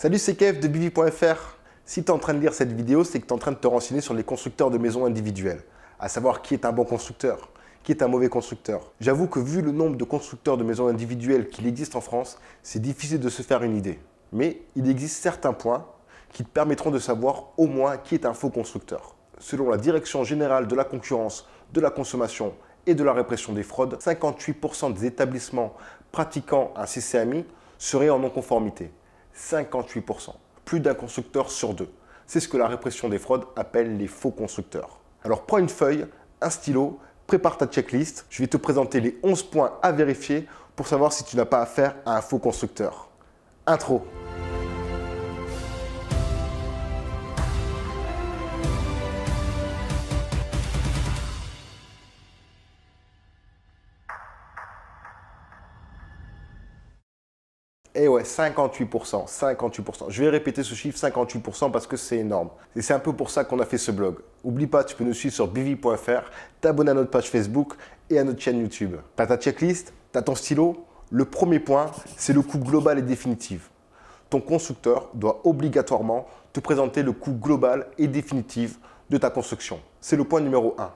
Salut, c'est Kev de Bivi.fr. Si tu es en train de lire cette vidéo, c'est que tu es en train de te renseigner sur les constructeurs de maisons individuelles, à savoir qui est un bon constructeur, qui est un mauvais constructeur. J'avoue que vu le nombre de constructeurs de maisons individuelles qu'il existe en France, c'est difficile de se faire une idée. Mais il existe certains points qui te permettront de savoir au moins qui est un faux constructeur. Selon la Direction générale de la concurrence, de la consommation et de la répression des fraudes, 58% des établissements pratiquant un CCAMI seraient en non-conformité. 58%. Plus d'un constructeur sur deux. C'est ce que la répression des fraudes appelle les faux constructeurs. Alors prends une feuille, un stylo, prépare ta checklist. Je vais te présenter les 11 points à vérifier pour savoir si tu n'as pas affaire à un faux constructeur. Intro. Et ouais, 58%, 58%. Je vais répéter ce chiffre, 58%, parce que c'est énorme. Et c'est un peu pour ça qu'on a fait ce blog. N'oublie pas, tu peux nous suivre sur bivi.fr, t'abonner à notre page Facebook et à notre chaîne YouTube. Tu as ta checklist, tu as ton stylo. Le premier point, c'est le coût global et définitif. Ton constructeur doit obligatoirement te présenter le coût global et définitif de ta construction. C'est le point numéro 1.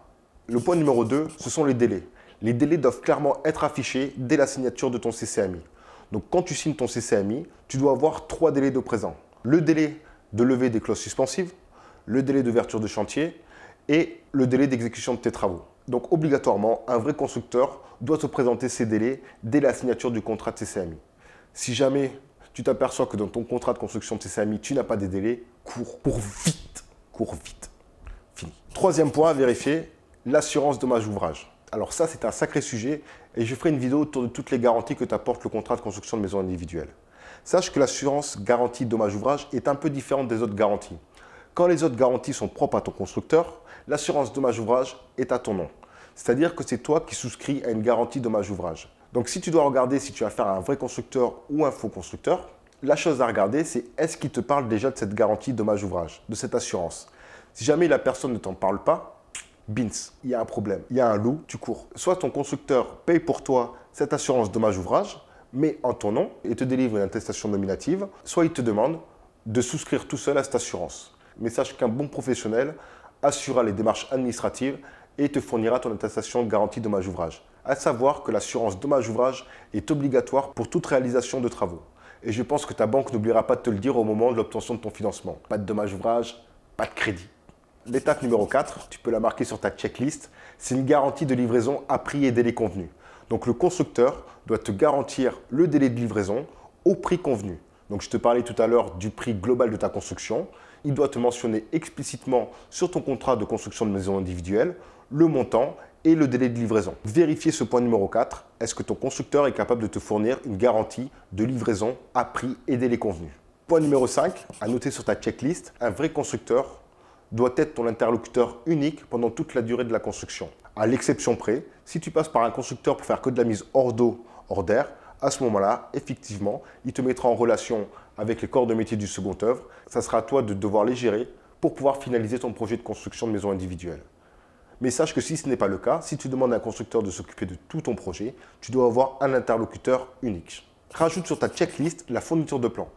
Le point numéro 2, ce sont les délais. Les délais doivent clairement être affichés dès la signature de ton CCAMI. Donc, quand tu signes ton CCAMI, tu dois avoir 3 délais de présent. Le délai de levée des clauses suspensives, le délai d'ouverture de chantier et le délai d'exécution de tes travaux. Donc, obligatoirement, un vrai constructeur doit te présenter ces délais dès la signature du contrat de CCAMI. Si jamais tu t'aperçois que dans ton contrat de construction de CCAMI, tu n'as pas des délais, cours vite. Fini. Troisième point à vérifier, l'assurance dommage ouvrage. Alors ça, c'est un sacré sujet et je ferai une vidéo autour de toutes les garanties que t'apporte le contrat de construction de maison individuelle. Sache que l'assurance garantie dommage ouvrage est un peu différente des autres garanties. Quand les autres garanties sont propres à ton constructeur, l'assurance dommage ouvrage est à ton nom. C'est-à-dire que c'est toi qui souscris à une garantie dommage ouvrage. Donc si tu dois regarder si tu as affaire à un vrai constructeur ou un faux constructeur, la chose à regarder, c'est est-ce qu'il te parle déjà de cette garantie dommage ouvrage, de cette assurance. Si jamais la personne ne t'en parle pas, bins, il y a un problème, il y a un loup, tu cours. Soit ton constructeur paye pour toi cette assurance dommage ouvrage, mais en ton nom, et te délivre une attestation nominative, soit il te demande de souscrire tout seul à cette assurance. Mais sache qu'un bon professionnel assurera les démarches administratives et te fournira ton attestation de garantie dommage ouvrage. À savoir que l'assurance dommage ouvrage est obligatoire pour toute réalisation de travaux. Et je pense que ta banque n'oubliera pas de te le dire au moment de l'obtention de ton financement. Pas de dommage ouvrage, pas de crédit. L'étape numéro 4, tu peux la marquer sur ta checklist, c'est une garantie de livraison à prix et délai convenu. Donc le constructeur doit te garantir le délai de livraison au prix convenu. Donc je te parlais tout à l'heure du prix global de ta construction. Il doit te mentionner explicitement sur ton contrat de construction de maison individuelle le montant et le délai de livraison. Vérifiez ce point numéro 4. Est-ce que ton constructeur est capable de te fournir une garantie de livraison à prix et délai convenu? Point numéro 5, à noter sur ta checklist, un vrai constructeur doit être ton interlocuteur unique pendant toute la durée de la construction. À l'exception près, si tu passes par un constructeur pour faire que de la mise hors d'eau, hors d'air, à ce moment-là, effectivement, il te mettra en relation avec les corps de métier du second œuvre. Ça sera à toi de devoir les gérer pour pouvoir finaliser ton projet de construction de maison individuelle. Mais sache que si ce n'est pas le cas, si tu demandes à un constructeur de s'occuper de tout ton projet, tu dois avoir un interlocuteur unique. Rajoute sur ta checklist la fourniture de plans.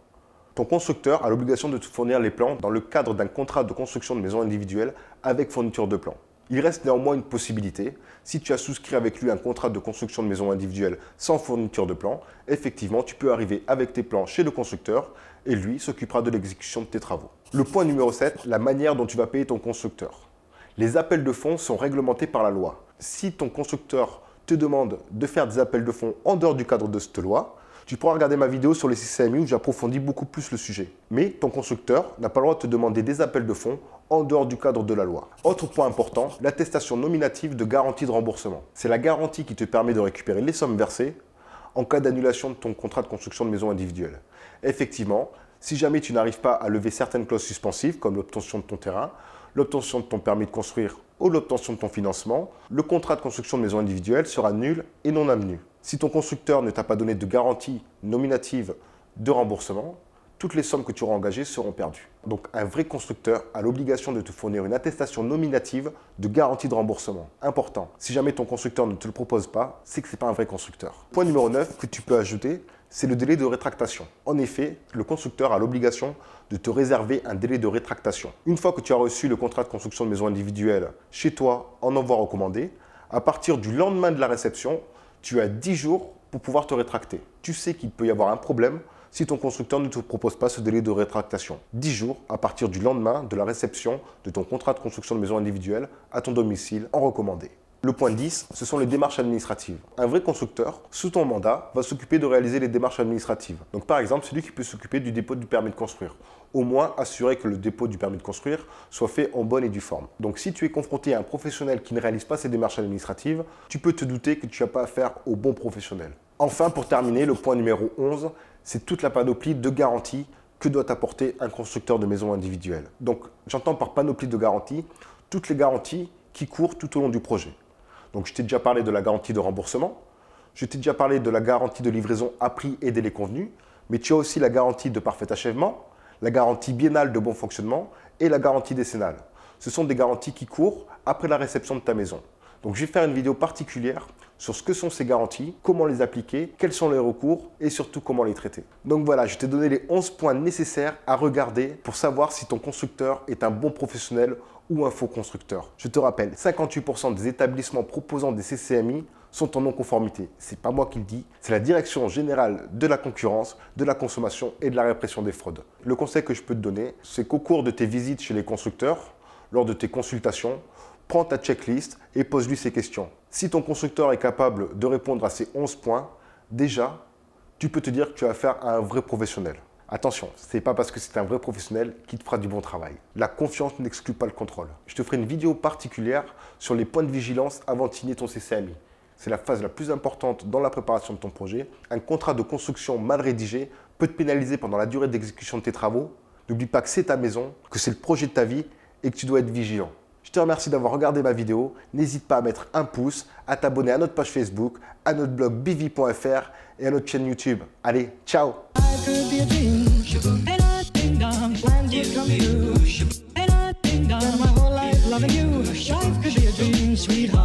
Ton constructeur a l'obligation de te fournir les plans dans le cadre d'un contrat de construction de maison individuelle avec fourniture de plans. Il reste néanmoins une possibilité. Si tu as souscrit avec lui un contrat de construction de maison individuelle sans fourniture de plans, effectivement, tu peux arriver avec tes plans chez le constructeur et lui s'occupera de l'exécution de tes travaux. Le point numéro 7, la manière dont tu vas payer ton constructeur. Les appels de fonds sont réglementés par la loi. Si ton constructeur te demande de faire des appels de fonds en dehors du cadre de cette loi, tu pourras regarder ma vidéo sur les CCAMI où j'approfondis beaucoup plus le sujet. Mais ton constructeur n'a pas le droit de te demander des appels de fonds en dehors du cadre de la loi. Autre point important, l'attestation nominative de garantie de remboursement. C'est la garantie qui te permet de récupérer les sommes versées en cas d'annulation de ton contrat de construction de maison individuelle. Effectivement, si jamais tu n'arrives pas à lever certaines clauses suspensives comme l'obtention de ton terrain, l'obtention de ton permis de construire ou l'obtention de ton financement, le contrat de construction de maison individuelle sera nul et non avenu. Si ton constructeur ne t'a pas donné de garantie nominative de remboursement, toutes les sommes que tu auras engagées seront perdues. Donc un vrai constructeur a l'obligation de te fournir une attestation nominative de garantie de remboursement. Important. Si jamais ton constructeur ne te le propose pas, c'est que ce n'est pas un vrai constructeur. Point numéro 9 que tu peux ajouter, c'est le délai de rétractation. En effet, le constructeur a l'obligation de te réserver un délai de rétractation. Une fois que tu as reçu le contrat de construction de maison individuelle chez toi en envoi recommandé, à partir du lendemain de la réception, tu as 10 jours pour pouvoir te rétracter. Tu sais qu'il peut y avoir un problème si ton constructeur ne te propose pas ce délai de rétractation. 10 jours à partir du lendemain de la réception de ton contrat de construction de maison individuelle à ton domicile en recommandé. Le point 10, ce sont les démarches administratives. Un vrai constructeur, sous ton mandat, va s'occuper de réaliser les démarches administratives. Donc par exemple, c'est lui qui peut s'occuper du dépôt du permis de construire. Au moins, assurer que le dépôt du permis de construire soit fait en bonne et due forme. Donc si tu es confronté à un professionnel qui ne réalise pas ces démarches administratives, tu peux te douter que tu n'as pas affaire au bon professionnel. Enfin, pour terminer, le point numéro 11, c'est toute la panoplie de garanties que doit apporter un constructeur de maison individuelle. Donc j'entends par panoplie de garanties, toutes les garanties qui courent tout au long du projet. Donc, je t'ai déjà parlé de la garantie de remboursement, je t'ai déjà parlé de la garantie de livraison à prix et délai convenu, mais tu as aussi la garantie de parfait achèvement, la garantie biennale de bon fonctionnement et la garantie décennale. Ce sont des garanties qui courent après la réception de ta maison. Donc, je vais faire une vidéo particulière sur ce que sont ces garanties, comment les appliquer, quels sont les recours et surtout comment les traiter. Donc voilà, je t'ai donné les 11 points nécessaires à regarder pour savoir si ton constructeur est un bon professionnel ou un faux constructeur. Je te rappelle, 58% des établissements proposant des CCMI sont en non-conformité. Ce n'est pas moi qui le dis, c'est la Direction générale de la concurrence, de la consommation et de la répression des fraudes. Le conseil que je peux te donner, c'est qu'au cours de tes visites chez les constructeurs, lors de tes consultations, prends ta checklist et pose-lui ces questions. Si ton constructeur est capable de répondre à ces 11 points, déjà, tu peux te dire que tu as affaire à un vrai professionnel. Attention, ce n'est pas parce que c'est un vrai professionnel qu'il te fera du bon travail. La confiance n'exclut pas le contrôle. Je te ferai une vidéo particulière sur les points de vigilance avant de signer ton CCMI. C'est la phase la plus importante dans la préparation de ton projet. Un contrat de construction mal rédigé peut te pénaliser pendant la durée d'exécution de tes travaux. N'oublie pas que c'est ta maison, que c'est le projet de ta vie et que tu dois être vigilant. Je te remercie d'avoir regardé ma vidéo. N'hésite pas à mettre un pouce, à t'abonner à notre page Facebook, à notre blog bv.fr et à notre chaîne YouTube. Allez, ciao! Sweetheart.